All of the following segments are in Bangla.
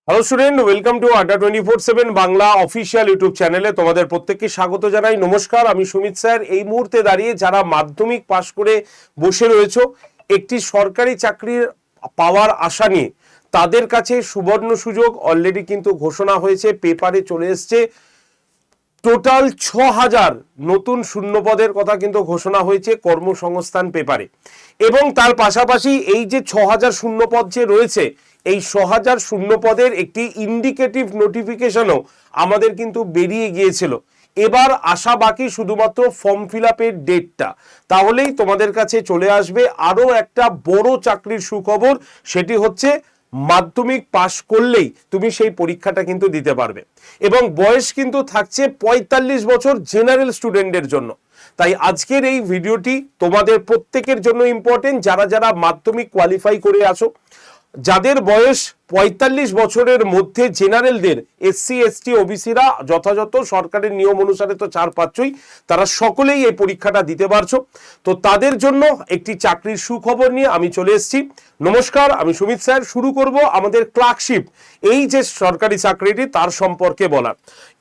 হ্যালো স্টুডেন্ট, ওয়েলকাম টু আড্ডা 24/7 বাংলা অফিসিয়াল ইউটিউব চ্যানেলে তোমাদের প্রত্যেককে স্বাগত জানাই। নমস্কার, আমি সুমিত স্যার। এই মুহূর্তে দাঁড়িয়ে যারা মাধ্যমিক পাশ করে বসে রয়েছো একটি সরকারি চাকরির পাওয়ার আশা নিয়ে, তাদের কাছে সুবর্ণ সুযোগ অলরেডি কিন্তু ঘোষণা হয়েছে, পেপারে চলে এসছে। টোটাল ৬,০০০ নতুন শূন্যপদের কথা কিন্তু ঘোষণা হয়েছে কর্মসংস্থান পেপারে। এবং তার পাশাপাশি এই যে ৬,০০০ শূন্যপদ যে রয়েছে, এই ৬,০০০ শূন্যপদের একটি ইন্ডিকেটিভ নোটিফিকেশনও আমাদের কিন্তু বেরিয়ে গিয়েছিল। এবার আশা বাকি শুধুমাত্র ফর্ম ফিল আপের ডেটটা, তাহলেই তোমাদের কাছে চলে আসবে আরও একটা বড় চাকরির সুখবর। সেটি হচ্ছে মাধ্যমিক পাশ করলেই তুমি সেই পরীক্ষাটা কিন্তু দিতে পারবে, এবং বয়স কিন্তু থাকছে ৪৫ বছর জেনারেল স্টুডেন্টদের জন্য। তাই আজকের এই ভিডিওটি তোমাদের প্রত্যেকের জন্য ইম্পর্টেন্ট, যারা যারা মাধ্যমিক কোয়ালিফাই করে আসো, যাদের বয়স ৪৫ বছরের মধ্যে জেনারেলদের, এসসি এসটি ওবিসিরা যথাযথ সরকারের নিয়ম অনুসারে তো ছাড় পাচ্ছই, তারা সকলেই এই পরীক্ষাটা দিতে পারছো। তো তাদের জন্য একটি চাকরির সুখবর নিয়ে আমি চলে এসেছি। নমস্কার, আমি সুমিত স্যার। শুরু করব আমাদের ক্লার্কশিপ, এই যে সরকারি চাকরিটি, তার সম্পর্কে বলার।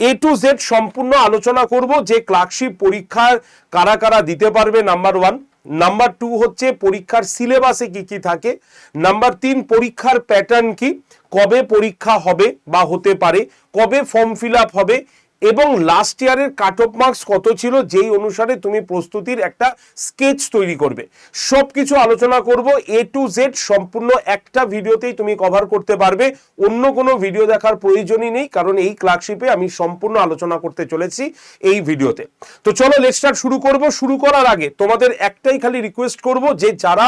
A to Z সম্পূর্ণ আলোচনা করব যে ক্লার্কশিপ পরীক্ষার কারা কারা দিতে পারবে, নাম্বার 1। নাম্বার 2 হচ্ছে পরীক্ষার সিলেবাসে কি কি থাকে। নাম্বার 3 পরীক্ষার প্যাটার্ন কি, কবে পরীক্ষা হবে বা হতে পারে, কবে ফর্ম ফিল আপ হবে, এবং লাস্ট ইয়ারের কাট অফ মার্কস কত ছিল, যেই অনুসারে তুমি প্রস্তুতির একটা স্কেচ তৈরি করবে। সব কিছু আলোচনা করব। A to Z সম্পূর্ণ একটা ভিডিওতেই তুমি কভার করতে পারবে, অন্য কোনো ভিডিও দেখার প্রয়োজনই নেই, কারণ এই ক্লার্কশিপে আমি সম্পূর্ণ আলোচনা করতে চলেছি এই ভিডিওতে। তো চলো লেটস স্টার্ট শুরু করব। শুরু করার আগে তোমাদের একটাই খালি রিকোয়েস্ট করব, যে যারা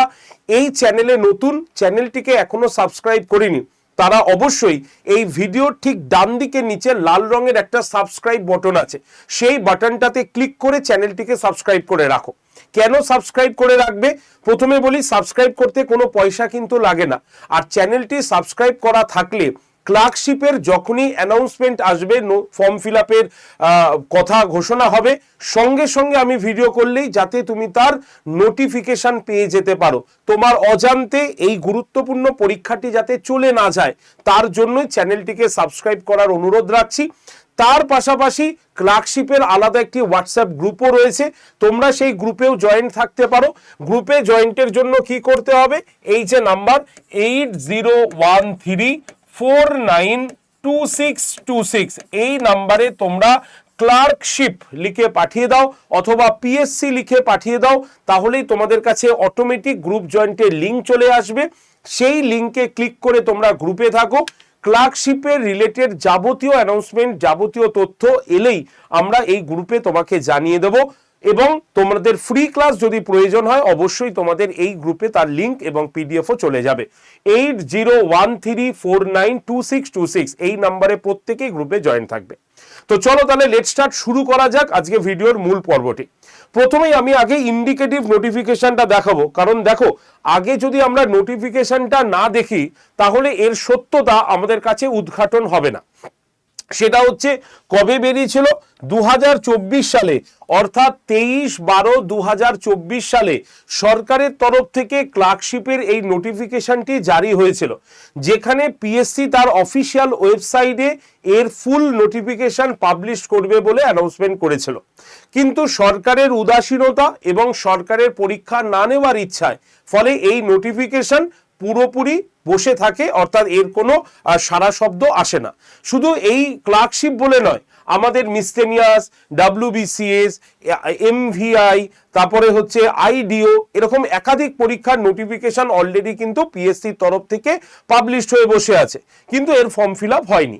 এই চ্যানেলে নতুন, চ্যানেলটিকে এখনো সাবস্ক্রাইব করেনি, তারা অবশ্যই এই ভিডিওর ঠিক ডান দিকের নিচে লাল রঙের একটা সাবস্ক্রাইব বাটন আছে, সেই বাটনটাতে ক্লিক করে চ্যানেলটিকে সাবস্ক্রাইব করে রাখো। কেন সাবস্ক্রাইব করে রাখবে? প্রথমে বলি, সাবস্ক্রাইব করতে কোনো পয়সা কিন্তু লাগে না। আর চ্যানেলটি সাবস্ক্রাইব করা থাকলে ক্লার্কশিপের যখনই অ্যানাউন্সমেন্ট আসবে, ফর্ম ফিল আপের কথা ঘোষণা হবে, সঙ্গে সঙ্গে আমি ভিডিও করলেই যাতে তুমি তার নোটিফিকেশন পেয়ে যেতে পারো, তোমার অজান্তে এই গুরুত্বপূর্ণ পরীক্ষাটি যাতে চলে না যায়, তার জন্যই চ্যানেলটিকে সাবস্ক্রাইব করার অনুরোধ রাখছি। তার পাশাপাশি ক্লার্কশিপের আলাদা একটি হোয়াটসঅ্যাপ গ্রুপও রয়েছে, তোমরা সেই গ্রুপেও জয়েন্ট থাকতে পারো। গ্রুপে জয়েন্টের জন্য কি করতে হবে, এই যে নাম্বার 8013492626, এই নাম্বারে তোমরা ক্লার্কশিপ লিখে পাঠিয়ে দাও, অথবা পিএসসি লিখে পাঠিয়ে দাও, তাহলেই তোমাদের কাছে অটোমেটিক গ্রুপ জয়েন্টের লিঙ্ক চলে আসবে। সেই লিঙ্কে ক্লিক করে তোমরা গ্রুপে থাকো। ক্লার্কশিপের রিলেটেড যাবতীয় অ্যানাউন্সমেন্ট, যাবতীয় তথ্য এলেই আমরা এই গ্রুপে তোমাকে জানিয়ে দেব। এবং তোমাদের ফ্রি ক্লাস যদি প্রয়োজন হয়, অবশ্যই তোমাদের এই গ্রুপে তার লিঙ্ক এবং পিডিএফও চলে যাবে। 8013492626, এই নাম্বারে প্রত্যেকেই গ্রুপে জয়েন থাকবে। তো চলো তাহলে লেটস স্টার্ট, শুরু করা যাক আজকে ভিডিওর মূল পর্বটি। প্রথমেই আমি আগে ইন্ডিকেটিভ নোটিফিকেশনটা দেখাবো, কারণ দেখো, আগে যদি আমরা নোটিফিকেশনটা না দেখি, তাহলে এর সত্যতা আমাদের কাছে উদ্ঘাটন হবে না। সেটা হচ্ছে কবে বেরিয়েছিল, 2024 সালে, অর্থাৎ 23/12/2024 সালে সরকারের তরফ থেকে ক্লার্কশিপের এই নোটিফিকেশনটি জারি হয়েছিল, যেখানে পিএসসি তার অফিসিয়াল ওয়েবসাইটে এর ফুল নোটিফিকেশন পাবলিশ করবে বলে অ্যানাউন্সমেন্ট করেছিল। কিন্তু সরকারের উদাসীনতা এবং সরকারের পরীক্ষা না নেওয়ার ইচ্ছায় ফলে এই নোটিফিকেশন পুরোপুরি বসে থাকে, অর্থাৎ এর কোনো সারা শব্দ আসে না। শুধু এই ক্লার্কশিপ বলে নয়, আমাদের মিসলেনিয়াস, WBCS, MVI, তারপরে হচ্ছে IDO, এরকম একাধিক পরীক্ষার নোটিফিকেশন অলরেডি কিন্তু পিএসসির তরফ থেকে পাবলিশড হয়ে বসে আছে, কিন্তু এর ফর্ম ফিল আপ হয়নি।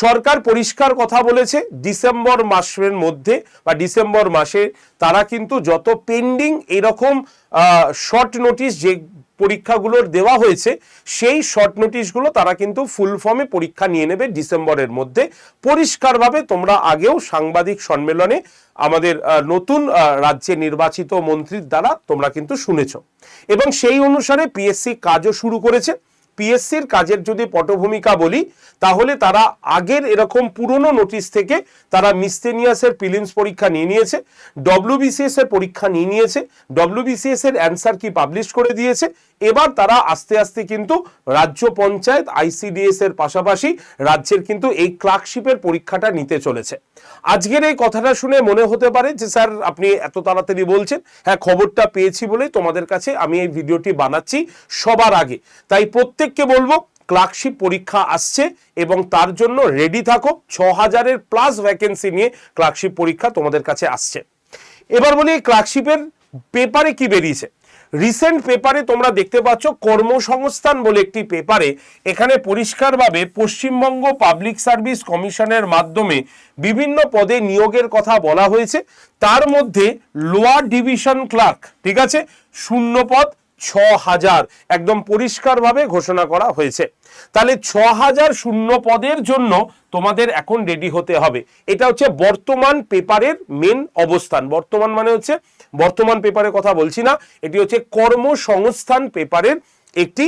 সরকার পরিষ্কার কথা বলেছে, ডিসেম্বর মাসের মধ্যে বা ডিসেম্বর মাসে তারা কিন্তু যত পেন্ডিং এরকম শর্ট নোটিশ যে পরীক্ষাগুলোর দেওয়া হয়েছে, সেই শর্ট নোটিশগুলো তারা কিন্তু ফুল ফর্মে পরীক্ষা নিয়ে নেবে ডিসেম্বরের মধ্যে। পরিষ্কারভাবে তোমরা আগেও সাংবাদিক সম্মেলনে আমাদের নতুন রাজ্যে নির্বাচিত মন্ত্রীর দ্বারা তোমরা কিন্তু শুনেছ, এবং সেই অনুসারে পিএসসি কাজও শুরু করেছে। পিএসসির কাজের যদি পটভূমিকা বলি তাহলে তারা আগের এরকম পুরনো নোটিশ থেকে তারা মিসসেনিয়াসের প্রিলিমস পরীক্ষা নিয়ে নিয়েছে, ডব্লিউবিসিএস এর পরীক্ষা নিয়ে নিয়েছে, ডব্লিউবিসিএস এর অ্যান্সার কি পাবলিশ করে দিয়েছে। এবার তারা আস্তে আস্তে কিন্তু রাজ্য পঞ্চায়েত আইসিডিএস এর পাশাপাশি রাজ্যের কিন্তু এই ক্লার্কশিপের পরীক্ষাটা নিতে চলেছে। আজকের এই কথাটা শুনে মনে হতে পারে যে স্যার আপনি এত তাড়াতাড়ি বলছেন, হ্যাঁ খবরটা পেয়েছি বলেই তোমাদের কাছে আমি এই ভিডিওটি বানাচ্ছি সবার আগে। তাই প্রত্যেককে বলবো ক্লার্কশিপ পরীক্ষা আসছে এবং তার জন্য রেডি থাকো। 6000-এর প্লাস ভ্যাকেন্সি নিয়ে ক্লার্কশিপ পরীক্ষা তোমাদের কাছে আসছে। এবার বলি ক্লার্কশিপের পেপারে কি বেরিয়েছে। রিসেন্ট পেপারে তোমরা দেখতে পাচ্ছ কর্মসংস্থান বলে একটি পেপারে এখানে পরিষ্কারভাবে পশ্চিমবঙ্গ পাবলিক সার্ভিস কমিশনের মাধ্যমে বিভিন্ন পদে নিয়োগের কথা বলা হয়েছে। তার মধ্যে লোয়ার ডিভিশন ক্লার্ক, ঠিক আছে, শূন্য পদ 6000 একদম পরিষ্কারভাবে ঘোষণা করা হয়েছে। তাহলে 6000 শূন্য পদের জন্য তোমাদের এখন রেডি হতে হবে। এটা হচ্ছে বর্তমান পেপারের মেন অবস্থান। বর্তমান মানে হচ্ছে বর্তমান পেপারের কথা বলছি না, এটি হচ্ছে কর্মসংস্থান পেপারের একটি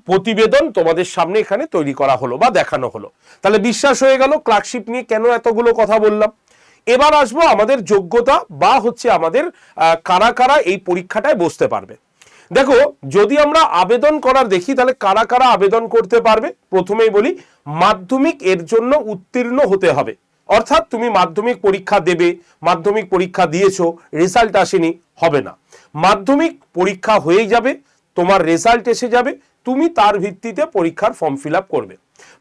প্রতিবেদন তোমাদের সামনে এখানে তৈরি করা হলো বা দেখানো হলো। তাহলে বিশ্বাস হয়ে গেল ক্লার্কশিপ নিয়ে কেন এতগুলো কথা বললাম। এবার আসবো আমাদের যোগ্যতা বা হচ্ছে আমাদের কারা কারা এই পরীক্ষাটায় বসতে পারবে। দেখো যদি আমরা আবেদন করার দেখি তাহলে কারা কারা আবেদন করতে পারবে। প্রথমেই বলি মাধ্যমিক এর জন্য উত্তীর্ণ হতে হবে, অর্থাৎ তুমি মাধ্যমিক পরীক্ষা দেবে, মাধ্যমিক পরীক্ষা দিয়েছো, রেজাল্ট আসেনি, হবে না। মাধ্যমিক পরীক্ষা হয়ে যাবে, তোমার রেজাল্ট এসে যাবে, তুমি তার ভিত্তিতে পরীক্ষার ফর্ম ফিল আপ করবে।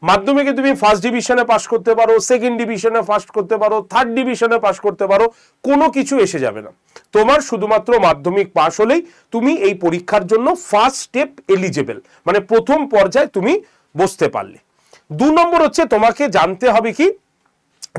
মাধ্যমিকে তুমি ফার্স্ট ডিভিশনে পাস করতে পারো, সেকেন্ড ডিভিশনে পাস করতে পারো, থার্ড ডিভিশনে পাস করতে পারো, কোনো কিছু এসে যাবে না। তোমার শুধুমাত্র মাধ্যমিক পাস হলেই তুমি এই পরীক্ষার জন্য ফার্স্ট স্টেপ এলিজেবল, মানে প্রথম পর্যায়ে তুমি বসতে পারলে। 2 নম্বর হচ্ছে তোমাকে জানতে হবে কি,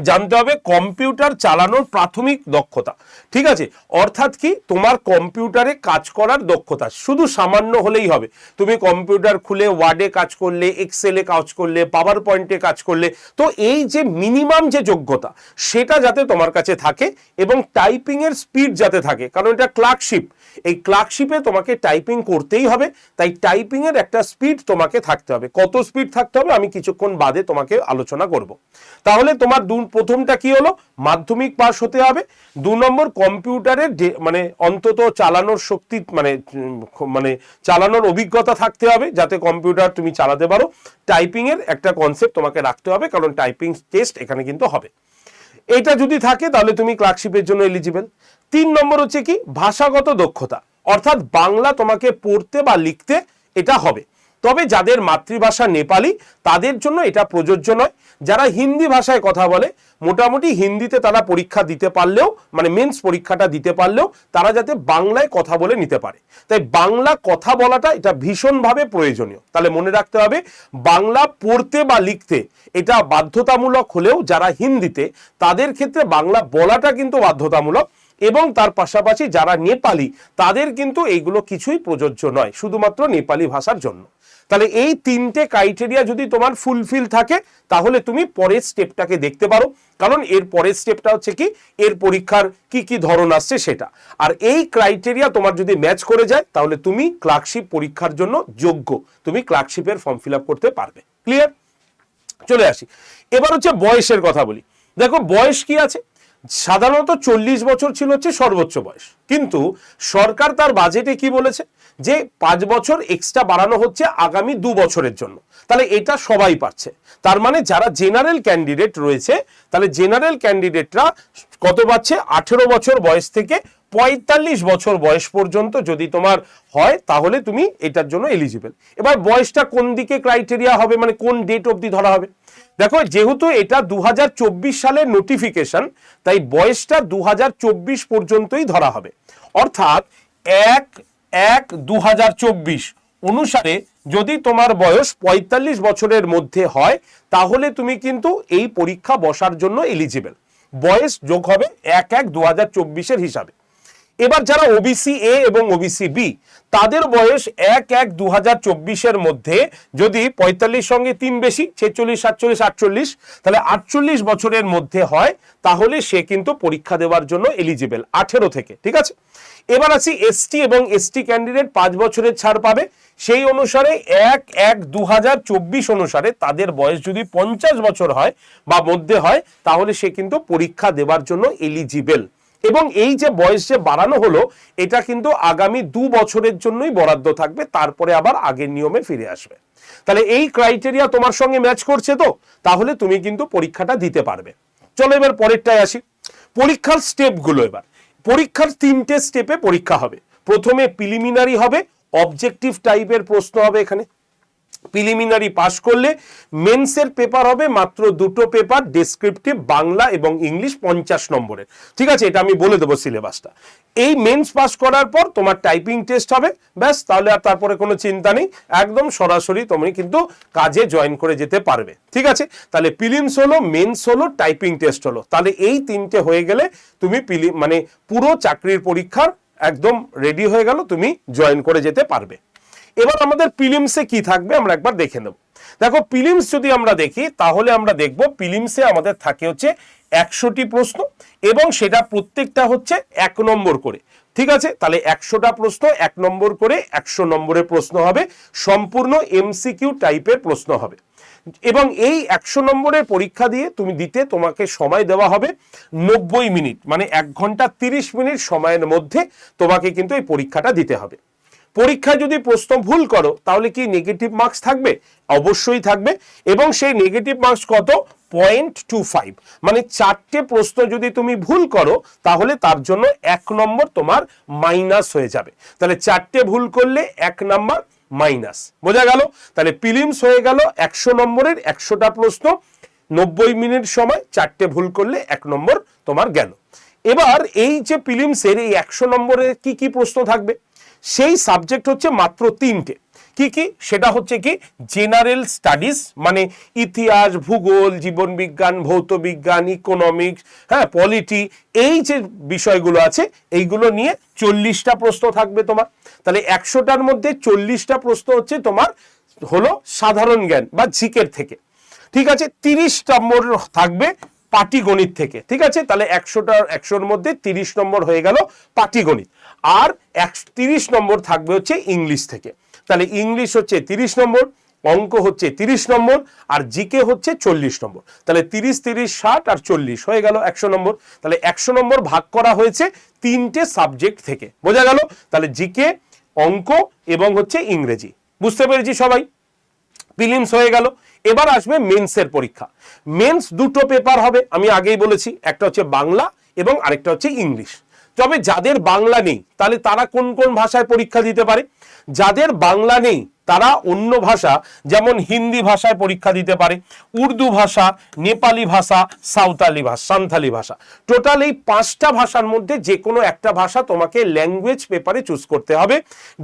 জানতে হবে কম্পিউটার চালানোর প্রাথমিক দক্ষতা, ঠিক আছে। অর্থাৎ কি তোমার কম্পিউটারে কাজ করার দক্ষতা শুধু সামান্য হলেই হবে। তুমি কম্পিউটার খুলে ওয়ার্ডে কাজ করলে, এক্সেলে কাজ করলে, পাওয়ার পয়েন্টে কাজ করলে, তো এই যে মিনিমাম যে যোগ্যতা সেটা যাতে তোমার কাছে থাকে এবং টাইপিং এর স্পিড যাতে থাকে, কারণ এটা ক্লার্কশিপ, এই ক্লার্কশিপে তোমাকে টাইপিং করতেই হবে। তাই টাইপিং এর একটা স্পিড তোমাকে থাকতে হবে। কত স্পিড থাকতে হবে আমি কিছুক্ষণ বাদে তোমাকে আলোচনা করব। তাহলে তোমার প্রথমটা কি হলো, মাধ্যমিক পাস হতে হবে। 2 নম্বর কম্পিউটারের মানে অন্তত চালানোর শক্তি মানে চালানোর অভিজ্ঞতা থাকতে হবে, যাতে কম্পিউটার তুমি চালাতে পারো। টাইপিং এর একটা কনসেপ্ট তোমাকে রাখতে হবে, কারণ টাইপিং টেস্ট এখানে কিন্তু হবে। এটা যদি থাকে তাহলে তুমি ক্লার্কশিপের জন্য এলিজিবল। 3 নম্বর হচ্ছে কি ভাষাগত দক্ষতা, অর্থাৎ বাংলা তোমাকে পড়তে বা লিখতে এটা হবে। তবে যাদের মাতৃভাষা নেপালি তাদের জন্য এটা প্রযোজ্য নয়। যারা হিন্দি ভাষায় কথা বলে মোটামুটি হিন্দিতে তারা পরীক্ষা দিতে পারলেও, মানে মেন্স পরীক্ষাটা দিতে পারলেও তারা যাতে বাংলায় কথা বলে নিতে পারে। তাই বাংলা কথা বলাটা এটা ভীষণভাবে প্রয়োজনীয়। তাহলে মনে রাখতে হবে বাংলা পড়তে বা লিখতে এটা বাধ্যতামূলক হলেও যারা হিন্দিতে তাদের ক্ষেত্রে বাংলা বলাটা কিন্তু বাধ্যতামূলক। এবং তার পাশাপাশি যারা নেপালি তাদের কিন্তু এইগুলো কিছুই প্রযোজ্য নয়, শুধুমাত্র নেপালি ভাষার জন্য। তাহলে এই 3টে ক্রাইটেরিয়া যদি তোমার ফুলফিল থাকে তাহলে তুমি পরের স্টেপটাকে দেখতে পারো, কারণ এর পরের স্টেপটা হচ্ছে কি এর পরীক্ষার কি কি ধরন আসছে সেটা। আর এই ক্রাইটেরিয়া তোমার যদি ম্যাচ করে যায় তাহলে তুমি ক্লার্কশিপ পরীক্ষার জন্য যোগ্য, তুমি ক্লার্কশিপের ফর্ম ফিল আপ করতে পারবে। ক্লিয়ার? চলে আসি এবার হচ্ছে বয়সের কথা বলি। দেখো বয়স কি আছে, সাধারণত 40 বছর ছিল হচ্ছে সর্বোচ্চ বয়স, কিন্তু সরকার তার বাজেটে কি বলেছে যে 5 বছর এক্সট্রা বাড়ানো হচ্ছে আগামী 2 বছরের জন্য। তাহলে এটা সবাই পাচ্ছে। তার মানে যারা জেনারেল ক্যান্ডিডেট রয়েছে তাহলে জেনারেল ক্যান্ডিডেটরা কত পাচ্ছে, 18 বছর বয়স থেকে 45 বছর বয়স পর্যন্ত যদি তোমার হয় তাহলে তুমি এটার জন্য এলিজিবল। এবার বয়সটা কোন দিকে ক্রাইটেরিয়া হবে, মানে কোন ডেট অবধি ধরা হবে। দেখো যেহেতু এটা 2024 সালের নোটিফিকেশন, তাই বয়সটা 2024 পর্যন্তই ধরা হবে। অর্থাৎ 1/1/2024 অনুসারে যদি তোমার বয়স 45 বছরের মধ্যে হয় তাহলে তুমি কিন্তু এই পরীক্ষা বসার জন্য এলিজিবল। বয়স যোগ হবে 1/1/2024 হিসাবে। এবার যারা ওবিসি এ এবং ওবিসি বি তাদের বয়স 1/1/2024 মধ্যে যদি 45 সঙ্গে 3 বেশি 46 47 48 তাহলে 48 বছরের মধ্যে হয় তাহলে সে কিন্তু পরীক্ষা দেওয়ার জন্য এলিজিবল 18 থেকে, ঠিক আছে। এবার আছি এসটি এবং এসটি ক্যান্ডিডেট 5 বছরের ছাড় পাবে। সেই অনুসারে 1/1/2024 অনুসারে তাদের বয়স যদি 50 বছর হয় বা মধ্যে হয় তাহলে সে কিন্তু পরীক্ষা দেওয়ার জন্য এলিজিবল। এবং এই যে বয়স যে বাড়ানো হলো এটা কিন্তু আগামী 2 বছরের জন্যই বরাদ্দ থাকবে, তারপরে আবার আগের নিয়মে ফিরে আসবে। তাহলে এই ক্রাইটেরিয়া তোমার সঙ্গে ম্যাচ করছে তো, তাহলে তুমি কিন্তু পরীক্ষাটা দিতে পারবে। চলো এবার পরেরটায় আসি, পরীক্ষার স্টেপগুলো। এবার পরীক্ষার 3টে স্টেপে পরীক্ষা হবে। প্রথমে প্রিলিমিনারি হবে, অবজেক্টিভ টাইপের প্রশ্ন হবে এখানে। প্রিলিমিনারি পাস করলে মেন্সের পেপার হবে মাত্র 2টো পেপার, ডেসক্রিপটিভ বাংলা এবং ইংলিশ 50 নম্বরের। ঠিক আছে, এটা আমি বলে দেবো সিলেবাসটা। এই মেন্স পাস করার পর তোমার টাইপিং টেস্ট হবে, ব্যাস। তাহলে আর তারপরে কোনো চিন্তা নেই, একদম সরাসরি তুমি কিন্তু কাজে জয়েন করে যেতে পারবে। ঠিক আছে, তাহলে প্রিলিমস হলো, মেন্স হলো, টাইপিং টেস্ট হলো। তাহলে এই 3টে হয়ে গেলে তুমি মানে পুরো চাকরির পরীক্ষার একদম রেডি হয়ে গেল, তুমি জয়েন করে যেতে পারবে। এবার আমাদের প্রিলিমসে কি থাকবে আমরা একবার দেখে নেব। দেখো প্রিলিমস যদি আমরা দেখি তাহলে আমরা দেখব প্রিলিমসে আমাদের থাকে হচ্ছে 100টি প্রশ্ন এবং সেটা প্রত্যেকটা হচ্ছে 1 নম্বর করে। ঠিক আছে, তাহলে 100টা প্রশ্ন 1 নম্বর করে 100 নম্বরের প্রশ্ন হবে, সম্পূর্ণ এমসিকিউ টাইপের প্রশ্ন হবে। এবং এই 100 নম্বরের পরীক্ষা দিয়ে তুমি দিতে তোমাকে সময় দেওয়া হবে 90 মিনিট, মানে 1 ঘন্টা 30 মিনিট সময়ের মধ্যে তোমাকে কিন্তু এই পরীক্ষাটা দিতে হবে। পরীক্ষায় যদি প্রশ্ন ভুল করো তাহলে কি নেগেটিভ মার্কস থাকবে? অবশ্যই থাকবে। এবং সেই নেগেটিভ মার্কস কত? 0.25, মানে 4টে প্রশ্ন যদি তুমি ভুল করো তাহলে তার জন্য 1 নম্বর তোমার মাইনাস হয়ে যাবে। তাহলে 4টে ভুল করলে 1 নম্বর মাইনাস, বোঝা গেল? তাহলে প্রিলিমস হয়ে গেল 100 নম্বরের 100টা প্রশ্ন, 90 মিনিট সময়, 4টে ভুল করলে 1 নম্বর তোমার গেল। এবার এই যে প্রিলিমসের এই 100 নম্বরের কি কি প্রশ্ন থাকবে, সেই সাবজেক্ট হচ্ছে মাত্র 3টে। কি কি? সেটা হচ্ছে কি জেনারেল স্টাডিজ, মানে ইতিহাস, ভূগোল, জীবন বিজ্ঞান, ভৌত বিজ্ঞান, ইকোনমিক্স, হ্যাঁ, পলিটি, এই যে বিষয়গুলো আছে এইগুলো নিয়ে 40টা প্রশ্ন থাকবে তোমার। তাহলে 100টার মধ্যে 40টা প্রশ্ন হচ্ছে তোমার হলো সাধারণ জ্ঞান বা জিকের থেকে। ঠিক আছে, 30 নম্বর থাকবে পাটিগণিত থেকে। ঠিক আছে, তাহলে 100র মধ্যে 30 নম্বর হয়ে গেল পাটিগণিত। আর 30 নম্বর থাকবে হচ্ছে ইংলিশ থেকে। তাহলে ইংলিশ হচ্ছে 30 নম্বর, অঙ্ক হচ্ছে 30 নম্বর, আর জিকে হচ্ছে 40 নম্বর। তাহলে 30, 30, 60 আর 40 হয়ে গেল 100 নম্বর। তাহলে 100 নম্বর ভাগ করা হয়েছে 3টে সাবজেক্ট থেকে, বোঝা গেল? তাহলে জিকে, অঙ্ক এবং হচ্ছে ইংরেজি। বুঝতে পেরেছি সবাই? প্রিলিমস হয়ে গেল। এবার আসবে মেন্সের পরীক্ষা। মেন্স 2টো পেপার হবে, আমি আগেই বলেছি, একটা হচ্ছে বাংলা এবং আরেকটা হচ্ছে ইংলিশ। তবে যাদের বাংলা নেই তাহলে তারা কোন কোন ভাষায় পরীক্ষা দিতে পারে? যাদের বাংলা নেই তারা অন্য ভাষা, যেমন হিন্দি ভাষায় পরীক্ষা দিতে পারে, উর্দু ভাষা, নেপালি ভাষা, সাঁওতালি ভাষা। টোটাল এই 5টা ভাষার মধ্যে যে কোনো একটা ভাষা তোমাকে ল্যাঙ্গুয়েজ পেপারে চুজ করতে হবে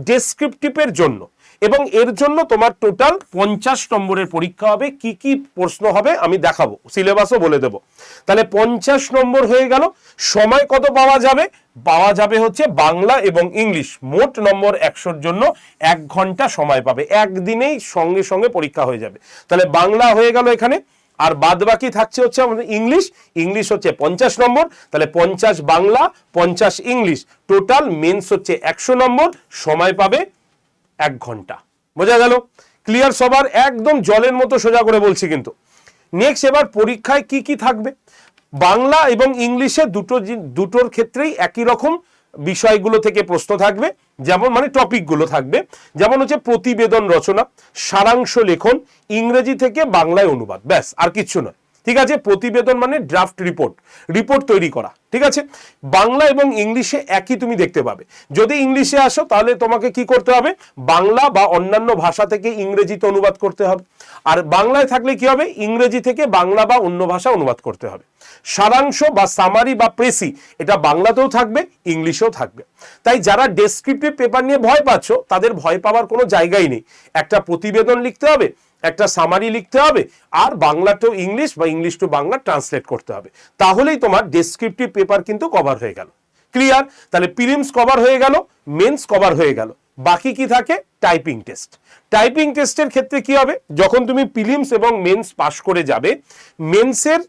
ডেসক্রিপটিভের জন্য। এবং এর জন্য তোমার টোটাল 50 নম্বরের পরীক্ষা হবে। কি কি প্রশ্ন হবে আমি দেখাবো, সিলেবাসও বলে দেবো। তাহলে 50 নম্বর হয়ে গেল। সময় কত পাওয়া যাবে? পাওয়া যাবে হচ্ছে বাংলা এবং ইংলিশ মোট নম্বর 100-র জন্য 1 ঘন্টা সময় পাবে, একদিনেই সঙ্গে সঙ্গে পরীক্ষা হয়ে যাবে। তাহলে বাংলা হয়ে গেল এখানে, আর বাদ বাকি থাকছে হচ্ছে আমাদের ইংলিশ হচ্ছে 50 নম্বর। তাহলে 50 বাংলা, 50 ইংলিশ, টোটাল মেন্স হচ্ছে 100 নম্বর, সময় পাবে 1 ঘন্টা। বোঝা গেল? ক্লিয়ার সবার? একদম জলের মতো সোজা করে বলছি কিন্তু। নেক্সট, এবার পরীক্ষায় কি কি থাকবে? বাংলা এবং ইংলিশে দুটোর ক্ষেত্রেই একই রকম বিষয়গুলো থেকে প্রশ্ন থাকবে, যেমন মানে টপিকগুলো থাকবে, যেমন হচ্ছে প্রতিবেদন রচনা, সারাংশ লেখন, ইংরেজি থেকে বাংলায় অনুবাদ, ব্যাস, আর কিচ্ছু নয়। ঠিক আছে, প্রতিবেদন মানে ড্রাফট রিপোর্ট তৈরি করা। ঠিক আছে, বাংলা এবং ইংলিশে একই তুমি দেখতে পাবে। যদি ইংলিশে আসো তাহলে তোমাকে কি করতে হবে? বাংলা বা অন্যান্য ভাষা থেকে ইংরেজিতে অনুবাদ করতে হবে। আর বাংলায় থাকলে কি হবে? ইংরেজি থেকে বাংলা বা অন্য ভাষা অনুবাদ করতে হবে। সারাংশ বা সামারি বা প্রেসি, এটা বাংলাতেও থাকবে, ইংলিশেও থাকবে। তাই যারা ডেসক্রিপটিভ পেপার নিয়ে ভয় পাচ্ছ তাদের ভয় পাওয়ার কোনো জায়গাই নেই। একটা প্রতিবেদন লিখতে হবে, একটা সামারি লিখতে হবে, আর বাংলা টু ইংলিশ বা ইংলিশ টু বাংলা ট্রান্সলেট করতে হবে। তাহলেই তোমার ডেসক্রিপটিভ পেপার কিন্তু কভার হয়ে গেল। ক্লিয়ার? তাহলে প্রিলিমস কভার হয়ে গেল, মেন্স কভার হয়ে গেল। বাকি কি থাকে? Typing test. টাইপিং টেস্টের ক্ষেত্রে কি হবে? যখন তুমি প্রিলিমস এবং মেন্স পাস করে যাবে, মেন্সের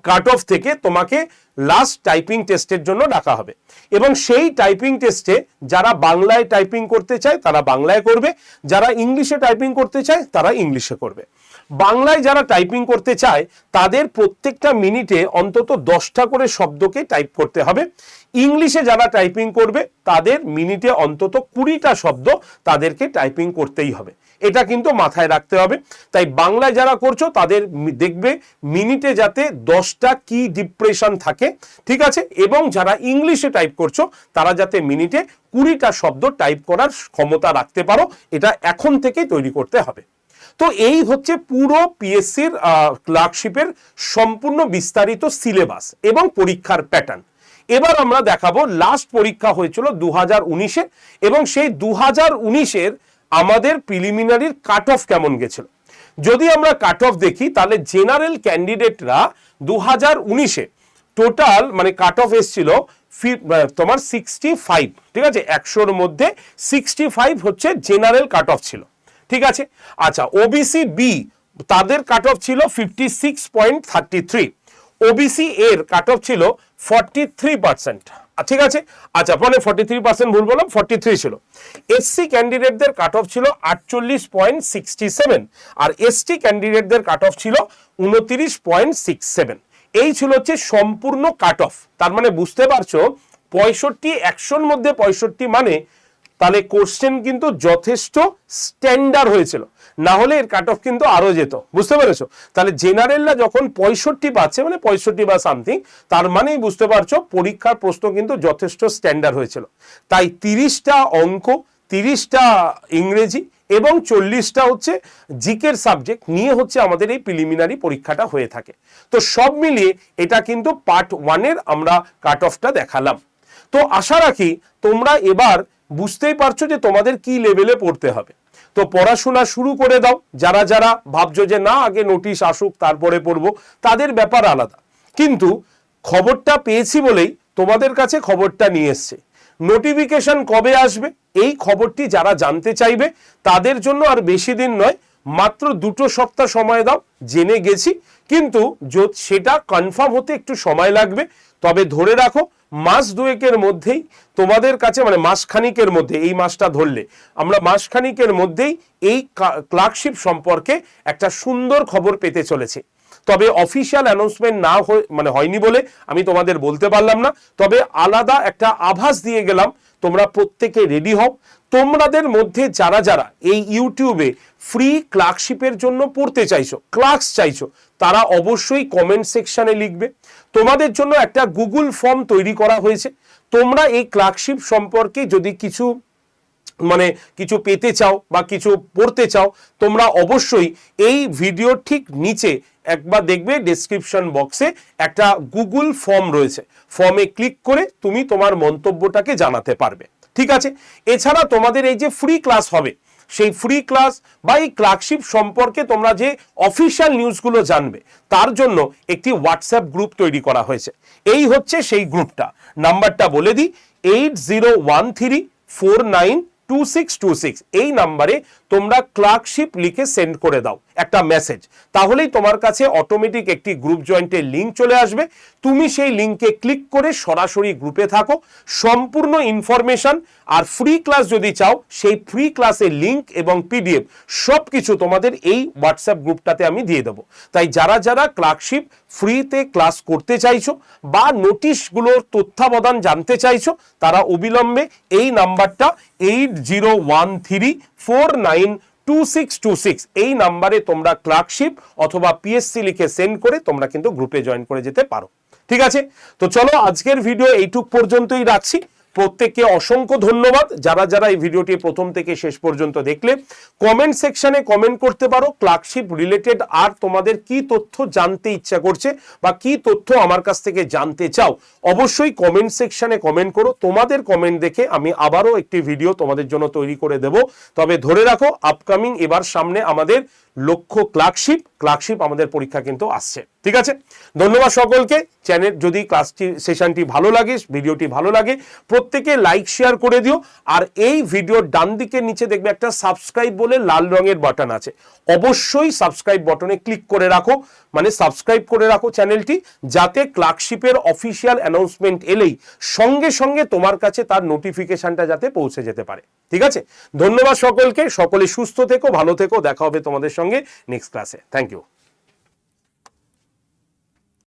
কাট অফ থেকে তোমাকে লাস্ট টাইপিং টেস্টের জন্য ডাকা হবে এবং সেই টাইপিং টেস্টে যারা বাংলায় টাইপিং করতে চায় তারা বাংলায় করবে, যারা ইংলিশে টাইপিং করতে চায় তারা ইংলিশে করবে। বাংলায় যারা টাইপিং করতে চায় তাদের প্রত্যেকটা মিনিটে অন্তত 10টা করে শব্দকে টাইপ করতে হবে। ইংলিশে যারা টাইপিং করবে তাদের মিনিটে অন্তত 20টা শব্দ তাদেরকে টাইপিং করতেই হবে, এটা কিন্তু মাথায় রাখতে হবে। তাই বাংলায় যারা করছো তাদের দেখবে মিনিটে যাতে 10টা কি ডিপ্রেশন থাকে, ঠিক আছে, এবং যারা ইংলিশে টাইপ করছো তারা যাতে মিনিটে 20টা শব্দ টাইপ করার ক্ষমতা রাখতে পারো, এটা এখন থেকেই তৈরি করতে হবে। তো এই হচ্ছে পুরো পিএসসির ক্লার্কশিপের সম্পূর্ণ বিস্তারিত সিলেবাস এবং পরীক্ষার প্যাটার্ন। এবার আমরা দেখাবো লাস্ট পরীক্ষা হয়েছিল 2019-এ এবং সেই 2019-এর আমাদের প্রিলিমিনারির কাট অফ কেমন গেছিল। যদি আমরা কাট অফ দেখি তাহলে জেনারেল ক্যান্ডিডেটরা 2019-এ টোটাল মানে কাট অফ এসেছিল তোমার 65, ঠিক আছে, 100-র মধ্যে 65 হচ্ছে জেনারেল কাট অফ ছিল, ঠিক আছে। আচ্ছা, ওবিসি বি তাদের কাট অফ ছিল 56.33, ওবিসি এর কাট অফ ছিল 43%, ঠিক আছে। আচ্ছা, মানে 43% ভুল বললাম, 43 ছিল। এসসি ক্যান্ডিডেটদের কাট অফ ছিল 48.67 আর এসটি ক্যান্ডিডেটদের কাট অফ ছিল 29.67। এই ছিল হচ্ছে সম্পূর্ণ কাট অফ। তার মানে বুঝতে পারছো 65, 100-র মধ্যে 65 মানে তাহলে কোশ্চেন কিন্তু যথেষ্ট স্ট্যান্ডার্ড হয়েছিল, না হলে এর কাট অফ কিন্তু আরো যেত, বুঝতে পেরেছো। তাহলে জেনারেলরা যখন 65 পাচ্ছে মানে 65 বা সামথিং, তার মানেই বুঝতে পারছো পরীক্ষার প্রশ্ন কিন্তু যথেষ্ট স্ট্যান্ডার্ড হয়েছিল। তাই 30টা অঙ্ক, 30টা ইংরেজি এবং 40টা হচ্ছে জিকের সাবজেক্ট নিয়ে হচ্ছে আমাদের এই প্রিলিমিনারি পরীক্ষাটা হয়ে থাকে। তো সব মিলিয়ে এটা কিন্তু পার্ট 1-এর আমরা কাট অফটা দেখালাম। তো আশা রাখি তোমরা এবার বুঝতেই পারছো যে তোমাদের কি লেভেলে পড়তে হবে। তো পড়াশোনা শুরু করে দাও। যারা যারা ভাবছো যে না আগে নোটিশ আসুক তারপরে পড়বো, তাদের ব্যাপার আলাদা, কিন্তু খবরটা পেয়েছি বলেই তোমাদের কাছে খবরটা নিয়ে এসছে। নোটিফিকেশন কবে আসবে এই খবরটি যারা জানতে চাইবে তাদের জন্য আর বেশি দিন নয়, মাত্র 2 সপ্তাহ সময় দাও। জেনে গেছি, কিন্তু সেটা কনফার্ম হতে একটু সময় লাগবে। তবে ধরে রাখো মাস 2-এর মধ্যেই তোমাদের কাছে, মানে মাসখানিকের মধ্যে, এই মাসটা ধরলে আমরা মাসখানিকের মধ্যেই এই ক্লার্কশিপ সম্পর্কে একটা সুন্দর খবর পেতে চলেছে। তবে অফিসিয়াল অ্যানাউন্সমেন্ট না হয়নি বলে আমি তোমাদের বলতে পারলাম না, তবে আলাদা একটা আভাস দিয়ে গেলাম। তোমরা প্রত্যেকে রেডি হও। তোমাদের মধ্যে যারা যারা এই ইউটিউবে ফ্রি ক্লার্কশিপের জন্য পড়তে চাইছো, ক্লার্কস চাইছো, তারা অবশ্যই কমেন্ট সেকশনে লিখবে। তোমাদের জন্য একটা গুগল ফর্ম তৈরি করা হয়েছে। তোমরা এই ক্লার্কশিপ সম্পর্কে যদি কিছু পেতে চাও বা কিছু পড়তে চাও, তোমরা অবশ্যই এই ভিডিও ঠিক নিচে একবার দেখবে ডেসক্রিপশন বক্সে একটা গুগল ফর্ম রয়েছে। ফর্মে ক্লিক করে তুমি তোমার মন্তব্যটাকে জানাতে পারবে, ঠিক আছে। এছাড়া তোমাদের এই যে ফ্রি ক্লাস হবে, সেই ফ্রি ক্লাস বা এই ক্লার্কশিপ সম্পর্কে তোমরা যে অফিসিয়াল নিউজগুলো জানবে, তার জন্য একটি হোয়াটসঅ্যাপ গ্রুপ তৈরি করা হয়েছে। এই হচ্ছে সেই গ্রুপটা। নাম্বারটা বলে দিই, 8013492626। এই নাম্বারে তোমরা ক্লার্কশিপ লিখে সেন্ড করে দাও একটা মেসেজ, তাহলেই তোমার কাছে অটোমেটিক একটি গ্রুপ জয়েন্টের লিঙ্ক চলে আসবে। তুমি সেই লিঙ্কে ক্লিক করে সরাসরি গ্রুপে থাকো। সম্পূর্ণ ইনফরমেশন আর ফ্রি ক্লাস যদি চাও, সেই ফ্রি ক্লাসের লিঙ্ক এবং পিডিএফ সব কিছু তোমাদের এই হোয়াটসঅ্যাপ গ্রুপটাতে আমি দিয়ে দেবো। তাই যারা যারা ক্লার্কশিপ ফ্রিতে ক্লাস করতে চাইছো বা নোটিশগুলোর তথ্যাবধান জানতে চাইছো, তারা অবিলম্বে এই নাম্বারটা 8013492626 এই নাম্বারে তোমরা ক্লার্কশিপ অথবা পিএসসি লিখে সেন্ড করে তোমরা কিন্তু গ্রুপে জয়েন করে যেতে পারো, ঠিক আছে। তো চলো আজকের ভিডিও এইটুক পর্যন্তই রাখছি। প্রত্যেককে অসংখ্য ধন্যবাদ যারা যারা এই ভিডিওটি প্রথম থেকে শেষ পর্যন্ত দেখলে। কমেন্ট সেকশনে কমেন্ট করতে পারো ক্লার্কশিপ রিলেটেড আর তোমাদের কি তথ্য জানতে ইচ্ছা করছে বা কি তথ্য আমার কাছ থেকে জানতে চাও, অবশ্যই কমেন্ট সেকশনে কমেন্ট করো। তোমাদের কমেন্ট দেখে আমি আবারও একটি ভিডিও তোমাদের জন্য তৈরি করে দেব। তবে ধরে রাখো আপকামিং এবার সামনে আমাদের লক্ষ্য ক্লার্কশিপ আমাদের পরীক্ষা কিন্তু আসছে। ঠিক আছে, ধন্যবাদ সকলকে। চ্যানেল যদি ক্লাসটি সেশনটি ভালো লাগে, ভিডিওটি ভালো লাগে, প্রত্যেকে লাইক শেয়ার করে দিও। আর এই ভিডিওর ডান দিকের নিচে দেখবে একটা সাবস্ক্রাইব বলে লাল রঙের বাটন আছে, অবশ্যই সাবস্ক্রাইব বাটনে ক্লিক করে রাখো, মানে সাবস্ক্রাইব করে রাখো চ্যানেলটি, যাতে ক্লার্কশিপের অফিসিয়াল অ্যানাউন্সমেন্ট এলেই সঙ্গে সঙ্গে তোমার কাছে তার নোটিফিকেশনটা যাতে পৌঁছে যেতে পারে। ঠিক আছে, ধন্যবাদ সকলকে, সকলে সুস্থ থেকো, ভালো থেকো, দেখা হবে তোমাদের সঙ্গে নেক্সট ক্লাসে। Thank you.